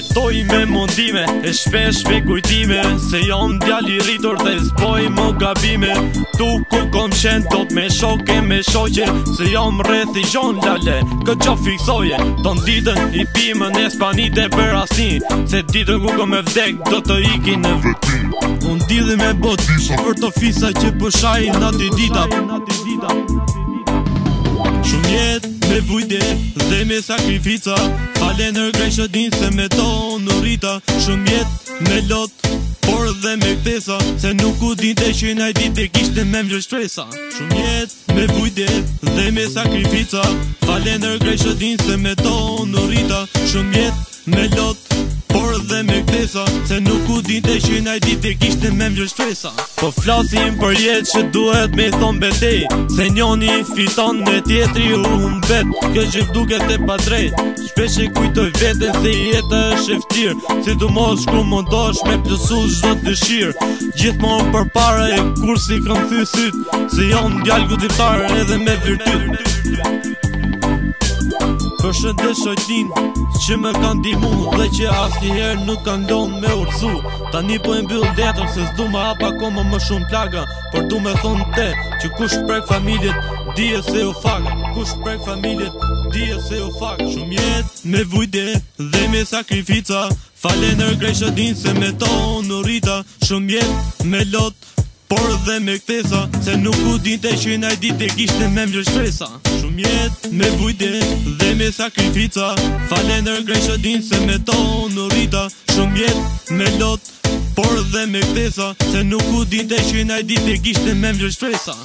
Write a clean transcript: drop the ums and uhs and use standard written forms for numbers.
Jetoj me mundime e shpesh me kujtime se jam djali rritur dhe s'boj më gabime. Tu ku kom qen tot me shoke me shoqe se jam rreth i gjon lale këtë qa fiksoje. Ton ditën i pimën e spanite për asni se ditën ku kom e vdek do të iki në veti. Unë didhi me bot për të fisa që pëshaj nati dita. Shumë jet me vujde dhe me sakrifica, fale në grejshë din se me to në rrita. Shumë jet me lot, por dhe me kthesa, se nuk u dinte që naj dite kishte me mjë shtresa. Shumë jet me vujde dhe me sakrifica, fale në grejshë din se me to në rrita. Shumë jet me lot, por dhe me kthesa, se nuk u dinte që naj dite kishte me mjë shtresa. Po flasim për jetë që duhet me thon betej, se njoni fiton në tjetri u humbet. Kjo që duket e pa drejt, shpesh e kujtoj veten se jeta është e ftirë, si du mos shku mundosh me plësu çdo dëshirë. Gjithmonë për para e kur si kam thy syt, se jam djallë gudzimtar edhe me virtyt. Përshëndes shojtin që më kanë dimu dhe që asnjëherë nuk kanë lënë me urtësu. Tani po e mbyll letër se s'du ma hap akoma më shumë plaga, por du me thonë te që kush prek familjet dije se u fak. Kush prek familjet dije se u fak. Shumë jet me vujde dhe me sakrifica, fale në grejshë din se me to në rrita. Shumë jet me lot, por dhe me kthesa, se nuk u dinte që naj dite kishte me mjë shtresa. Shumë jet me vujde dhe me sakrifica, fale në grejshë din se me to në rrita. Shumë jet me lot, por dhe me kthesa, se nuk u dinte që naj dite kishte me mjë shtresa.